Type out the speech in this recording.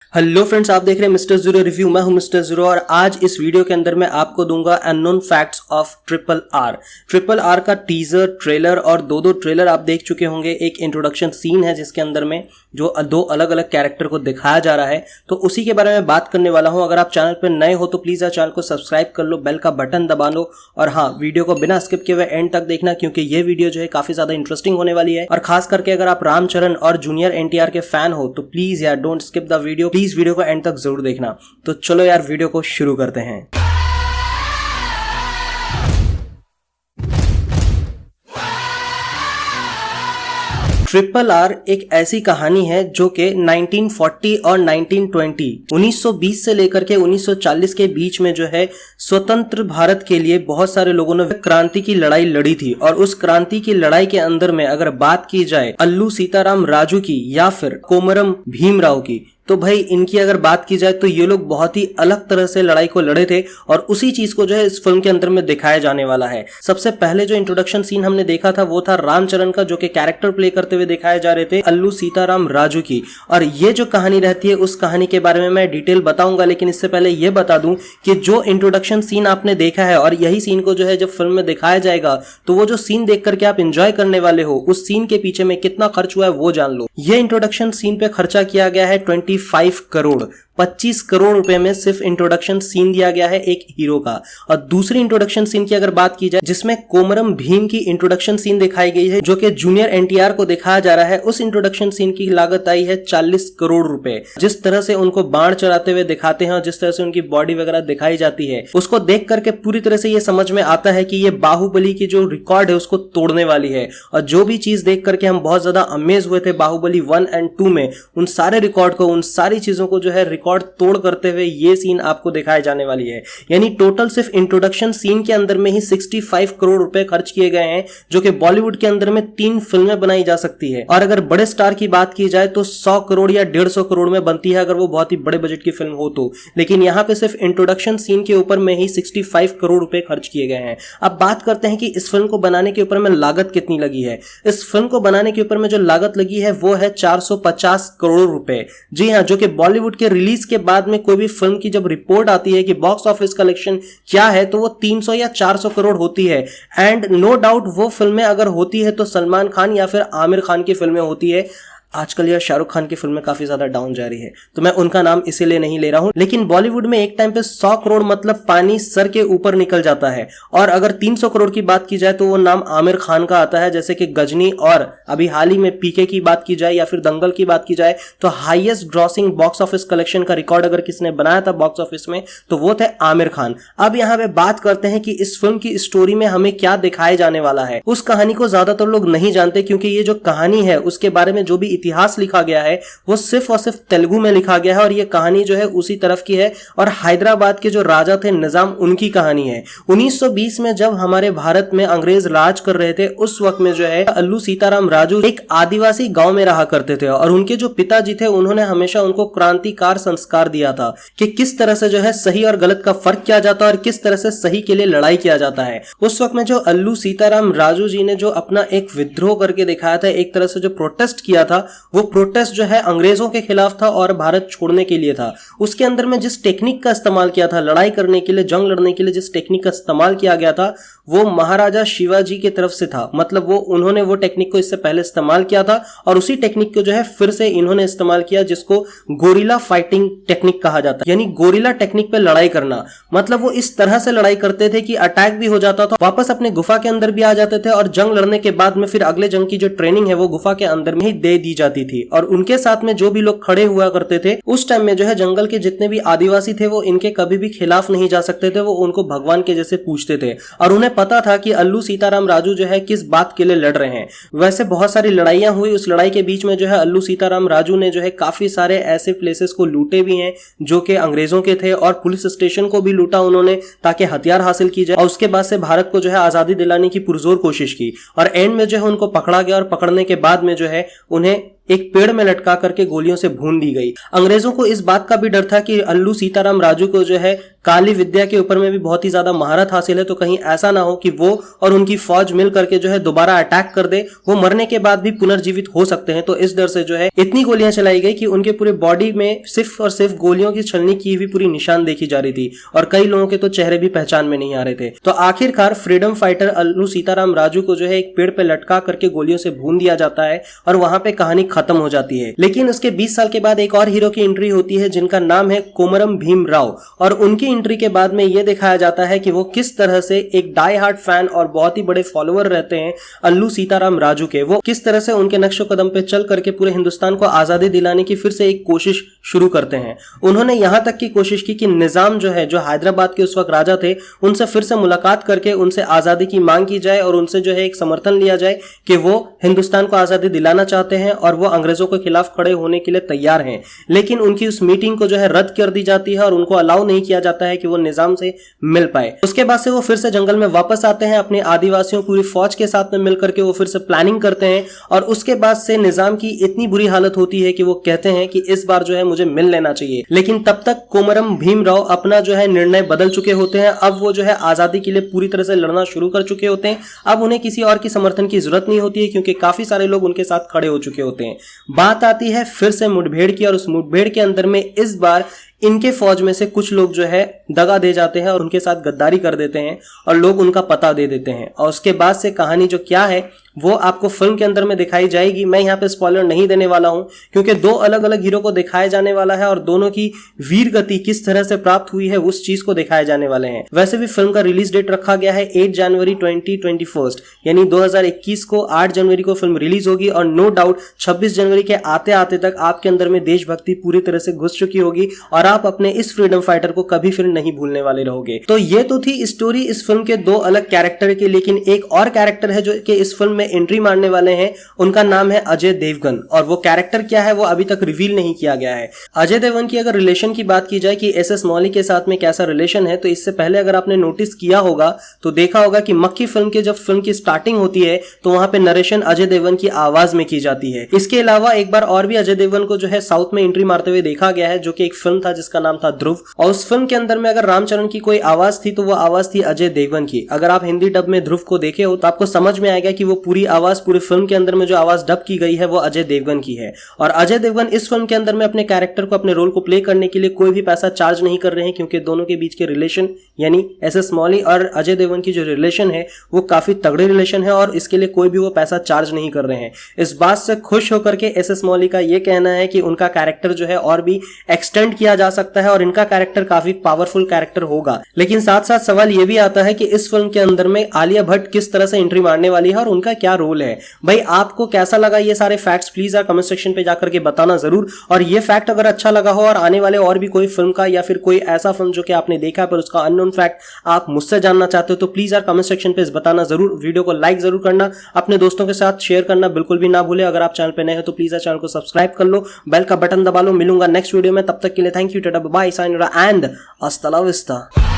Hello friends, आप देख रहे हैं मिस्टर जीरो रिव्यू। मैं हूं मिस्टर जीरो और आज इस वीडियो के अंदर मैं आपको दूंगा unknown facts of triple R. Triple R का टीजर, ट्रेलर और दो ट्रेलर आप देख चुके होंगे। एक इंट्रोडक्शन सीन है जिसके अंदर में जो दो अलग अलग कैरेक्टर को दिखाया जा रहा है, तो उसी के बारे में बात करने वाला हूं। अगर आप चैनल पर नए हो तो प्लीज यार चैनल को सब्सक्राइब कर लो, बेल का बटन दबा लो और हाँ, वीडियो को बिना स्किप किए हुए एंड तक देखना क्योंकि ये वीडियो जो है काफी ज्यादा इंटरेस्टिंग होने वाली है। और खास करके अगर आप रामचरण और जूनियर एनटीआर के फैन हो तो प्लीज यार don't skip the video, please video को एंड तक जरूर देखना। तो चलो यार वीडियो को शुरू करते हैं। ट्रिपल आर एक ऐसी कहानी है जो कि 1940 और 1920 से लेकर के 1940 के बीच में जो है स्वतंत्र भारत के लिए बहुत सारे लोगों ने क्रांति की लड़ाई लड़ी थी। और उस क्रांति की लड़ाई के अंदर में अगर बात की जाए अल्लू सीताराम राजू की या फिर कोमरम भीमराव की, तो भाई इनकी अगर बात की जाए तो ये लोग बहुत ही अलग तरह से लड़ाई को लड़े थे और उसी चीज को जो है इस फिल्म के अंदर में दिखाया जाने वाला है। सबसे पहले जो इंट्रोडक्शन सीन हमने देखा था वो था रामचरण का, जो कि कैरेक्टर प्ले करते हुए दिखाए जा रहे थे अल्लू सीताराम राजू की। और ये जो कहानी रहती है उस कहानी के बारे में मैं डिटेल बताऊंगा, लेकिन इससे पहले ये बता दूं कि जो इंट्रोडक्शन सीन आपने देखा है और यही सीन को जो है जब फिल्म में दिखाया जाएगा तो वो जो सीन देख करके आप एंजॉय करने वाले हो, उस सीन के पीछे में कितना खर्च हुआ है वो जान लो। ये इंट्रोडक्शन सीन पे खर्चा किया गया है 25 करोड़। 25 करोड़ रुपए में सिर्फ इंट्रोडक्शन सीन दिया गया है एक हीरो का। और दूसरी इंट्रोडक्शन सीन की अगर बात की जाए जिसमें कोमरम भीम की इंट्रोडक्शन सीन दिखाई गई है जो कि जूनियर एनटीआर को दिखाया जा रहा है, उस इंट्रोडक्शन सीन की लागत आई है 40 करोड़ रुपए। जिस तरह से उनको बाण चलाते हुए दिखाते हैं और जिस तरह से उनकी बॉडी वगैरह दिखाई जाती है, उसको देख करके पूरी तरह से ये समझ में आता है कि ये बाहुबली की जो रिकॉर्ड है उसको तोड़ने वाली है। और जो भी चीज देख करके हम बहुत ज्यादा अमेज हुए थे बाहुबली 1 और 2 में, उन सारे रिकॉर्ड को, उन सारी चीजों को जो है रिकॉर्ड तोड़ करते हुए ये सीन आपको दिखाई जाने वाली है। यानी टोटल सिर्फ इंट्रोडक्शन सीन के अंदर में ही 65 करोड़ रुपए खर्च किए गए हैं, जो कि बॉलीवुड के अंदर में 3 फिल्में बनाई जा सकती है। और अगर बड़े स्टार की बात की जाए तो 100 करोड़ या 150 करोड़ में बनती है अगर वो बहुत ही बड़े बजट की फिल्म हो तो। लेकिन यहां पे सिर्फ इंट्रोडक्शन सीन के ऊपर में ही 65 करोड़ रुपए खर्च किए गए हैं। अब बात करते हैं कि इस फिल्म को बनाने के ऊपर में लागत कितनी लगी है। इस फिल्म को बनाने के ऊपर में जो लागत लगी है वो है 450 करोड़ रुपए। जी हां, जो कि बॉलीवुड के रिलीज के बाद में कोई भी फिल्म की जब रिपोर्ट आती है कि बॉक्स ऑफिस कलेक्शन क्या है तो वो 300 या 400 करोड़ होती है। एंड नो डाउट वो फिल्में अगर होती है तो सलमान खान या फिर आमिर खान की फिल्में होती है। आजकल यह शाहरुख खान की फिल्में काफी ज्यादा डाउन जा रही है तो मैं उनका नाम इसीलिए नहीं ले रहा हूं। लेकिन बॉलीवुड में एक टाइम पे 100 करोड़ मतलब पानी सर के ऊपर निकल जाता है। और अगर 300 करोड़ की बात की जाए तो वो नाम आमिर खान का आता है, जैसे कि गजनी। और अभी हाल ही में पीके की बात की जाए या फिर दंगल की बात की जाए तो highest grossing box office collection का रिकॉर्ड अगर किसने बनाया था बॉक्स ऑफिस में तो वो थे आमिर खान। अब यहां पे बात करते हैं कि इस फिल्म की स्टोरी में हमें क्या दिखाया जाने वाला है। उस कहानी को ज्यादातर लोग नहीं जानते क्योंकि ये जो कहानी है उसके बारे में जो भी इतिहास लिखा गया है वो सिर्फ और सिर्फ तेलुगु में लिखा गया है। और ये कहानी जो है उसी तरफ की है और हैदराबाद के जो राजा थे निजाम, उनकी कहानी है। 1920 में जब हमारे भारत में अंग्रेज राज कर रहे थे उस वक्त में जो है अल्लू सीताराम राजू एक आदिवासी गांव में रहा करते थे। और उनके जो पिताजी थे उन्होंने हमेशा उनको क्रांतिकार संस्कार दिया था कि किस तरह से जो है सही और गलत का फर्क किया जाता है और किस तरह से सही के लिए लड़ाई किया जाता है। उस वक्त में जो अल्लू सीताराम राजू जी ने जो अपना एक विद्रोह करके दिखाया था, एक तरह से जो प्रोटेस्ट किया था, वो प्रोटेस्ट जो है अंग्रेजों के खिलाफ था और भारत छोड़ने के लिए था। उसके अंदर में जिस टेक्निक का इस्तेमाल किया था लड़ाई करने के लिए, जंग लड़ने के लिए जिस टेक्निक का इस्तेमाल किया गया था वो महाराजा शिवाजी की तरफ से था। मतलब वो उन्होंने वो टेक्निक को इससे पहले इस्तेमाल किया था और उसी टेक्निक को जो है फिर से इन्होंने इस्तेमाल किया, जिसको गोरिल्ला फाइटिंग टेक्निक कहा जाता है। यानी गोरिल्ला टेक्निक पे लड़ाई करना, मतलब वो इस तरह से लड़ाई करते थे कि अटैक भी हो जाता था, वापस अपने गुफा के अंदर भी आ जाते थे और जंग लड़ने के बाद में फिर अगले जंग की जो ट्रेनिंग है वो गुफा के अंदर में ही दे दी जाती थी। और उनके साथ में जो भी लोग खड़े हुआ करते थे उस टाइम में जो है जंगल के जितने भी आदिवासी थे वो इनके कभी भी खिलाफ नहीं जा सकते थे। वो उनको भगवान के जैसे पूजते थे और उन्हें पता था कि अल्लू सीताराम राजू जो है किस बात के लिए लड़ रहे हैं। वैसे बहुत सारी लड़ाइयां हुई, उस लड़ाई के बीच में जो है अल्लू सीताराम राजू ने जो है काफी सारे ऐसे प्लेसेस को लूटे भी हैं जो कि अंग्रेजों के थे और पुलिस स्टेशन को भी लूटा उन्होंने ताकि हथियार हासिल की जाए। और उसके बाद से भारत को जो है आजादी दिलाने की पुरजोर कोशिश की और एंड में जो है उनको पकड़ा गया और पकड़ने के बाद में जो है उन्हें एक पेड़ में लटका करके गोलियों से भून दी गई। अंग्रेजों को इस बात का भी डर था कि अल्लू सीताराम राजू को जो है काली विद्या के ऊपर में भी बहुत ही ज्यादा महारत हासिल है, तो कहीं ऐसा ना हो कि वो और उनकी फौज मिल करके जो है दोबारा अटैक कर दे, वो मरने के बाद भी पुनर्जीवित हो सकते हैं। तो इस डर से जो है इतनी गोलियां चलाई गई कि उनके पूरे बॉडी में सिर्फ और सिर्फ गोलियों की छलनी की हुई पूरी निशान देखी जा रही थी और कई लोगों के तो चेहरे भी पहचान में नहीं आ रहे थे। तो आखिरकार फ्रीडम फाइटर अल्लू सीताराम राजू को जो है एक पेड़ पे लटका करके गोलियों से भून दिया जाता है और वहां पे कहानी खत्म हो जाती है। लेकिन उसके 20 साल के बाद एक और हीरो की एंट्री होती है जिनका नाम है कोमरम भीम राव, और उनकी एंट्री के बाद में यह दिखाया जाता है कि वो किस तरह से एक डाई हार्ड फैन और बहुत ही बड़े फॉलोअर रहते हैं अल्लू सीताराम राजू के, वो किस तरह से उनके नक्शो कदम पे चल करके पूरे हिंदुस्तान को आजादी दिलाने की फिर से एक कोशिश शुरू करते हैं। उन्होंने यहां तक की कोशिश की कि निजाम जो है, जो हैदराबाद के उस वक्त राजा थे, उनसे फिर से मुलाकात करके उनसे आजादी की मांग की जाए और उनसे जो है एक समर्थन लिया जाए कि वो हिंदुस्तान को आजादी दिलाना चाहते हैं और वो अंग्रेजों के खिलाफ खड़े होने के लिए तैयार हैं। लेकिन उनकी उस मीटिंग को जो है रद्द कर दी जाती है और उनको अलाउ नहीं किया जाता है कि वो निजाम से मिल पाए। उसके बाद से वो फिर से जंगल में वापस आते हैं, अपने आदिवासियों पूरी फौज के साथ में मिलकर के वो फिर से प्लानिंग करते हैं और उसके बाद से निजाम की इतनी बुरी हालत होती है कि वो कहते हैं कि इस बार जो है मुझे मिल लेना चाहिए। लेकिन तब तक कोमरम भीमराव अपना जो है निर्णय बदल चुके होते हैं। अब वो जो है आजादी के लिए पूरी तरह से लड़ना शुरू कर चुके होते हैं। अब उन्हें किसी और की समर्थन की जरूरत नहीं होती है क्योंकि काफी सारे लोग उनके साथ खड़े हो चुके होते हैं। बात आती है फिर से मुठभेड़ की, और उस मुठभेड़ के अंदर में इस बार इनके फौज में से कुछ लोग जो है दगा दे जाते हैं और उनके साथ गद्दारी कर देते हैं और लोग उनका पता दे देते हैं। और उसके बाद से कहानी जो क्या है वो आपको फिल्म के अंदर में दिखाई जाएगी। मैं यहाँ पे स्पॉइलर नहीं देने वाला हूं क्योंकि दो अलग अलग हीरो को दिखाया जाने वाला है और दोनों की वीर गति किस तरह से प्राप्त हुई है उस चीज को दिखाए जाने वाले हैं। वैसे भी फिल्म का रिलीज डेट रखा गया है 8 जनवरी 2021, यानी 2021 को 8 जनवरी को फिल्म रिलीज होगी और नो डाउट 26 जनवरी के आते आते तक आपके अंदर में देशभक्ति पूरी तरह से घुस चुकी होगी और आप अपने इस फ्रीडम फाइटर को कभी फिर नहीं भूलने वाले रहोगे। तो ये तो थी स्टोरी इस फिल्म के दो अलग कैरेक्टर की, लेकिन एक और कैरेक्टर है जो कि इस फिल्म में एंट्री मारने वाले हैं, उनका नाम है अजय देवगन। और वो कैरेक्टर क्या है वो अभी तक रिवील नहीं किया गया है। अजय देवगन की अगर रिलेशन की बात की जाए कि एसएस मौली के साथ में कैसा रिलेशन है, तो इससे पहले अगर आपने नोटिस किया होगा तो देखा होगा कि मक्खी फिल्म के जब फिल्म की स्टार्टिंग होती है तो वहां पे नरेशन अजय देवगन की आवाज में की जाती है। इसके अलावा एक बार और भी अजय देवगन को जो है साउथ में एंट्री मारते हुए देखा गया है, जो कि एक फिल्म था जिसका नाम था ध्रुव, और उस फिल्म के अंदर में अगर रामचरण की कोई आवाज थी तो वो आवाज थी अजय देवगन की। अगर आप हिंदी डब में ध्रुव को देखे हो तो आपको समझ में आएगा कि वो पूरी आवाज पूरी फिल्म के अंदर में जो आवाज डब की गई है वो अजय देवगन की है। और अजय देवगन इस फिल्म के अंदर में अपने कैरेक्टर को, अपने रोल को प्ले करने के लिए कोई भी पैसा चार्ज नहीं कर रहे हैं क्योंकि दोनों के बीच के रिलेशन यानी एसएस मौली और अजय देवगन की जो रिलेशन है वो काफी तगड़े रिलेशन है और इसके लिए कोई भी वो पैसा चार्ज नहीं कर रहे हैं। इस बात से खुश होकर के एसएस मौली का ये कहना है कि उनका कैरेक्टर जो है और भी एक्सटेंड किया जा सकता है और इनका कैरेक्टर काफी पावरफुल कैरेक्टर होगा। लेकिन साथ साथ सवाल ये भी आता है कि इस फिल्म के अंदर में आलिया भट्ट किस तरह से एंट्री मारने वाली है और उनका क्या रोल है। भाई आपको कैसा लगा ये सारे फैक्ट्स प्लीज यार कमेंट सेक्शन पे जाकर के बताना जरूर। और ये फैक्ट अगर अच्छा लगा हो और आने वाले और भी कोई फिल्म का या फिर कोई ऐसा फिल्म जो कि आपने देखा पर उसका अननोन फैक्ट आप मुझसे जानना चाहते हो तो प्लीज यार कमेंट सेक्शन पे बताना जरूर। वीडियो को लाइक जरूर करना, अपने दोस्तों के साथ शेयर करना बिल्कुल भी ना भूले। अगर आप चैनल पे नए हो तो प्लीज यार चैनल को सब्सक्राइब कर लो, बेल का बटन दबा लो। मिलूंगा नेक्स्ट वीडियो में, तब तक के लिए thank you, tata bye, sayonara and hasta la vista।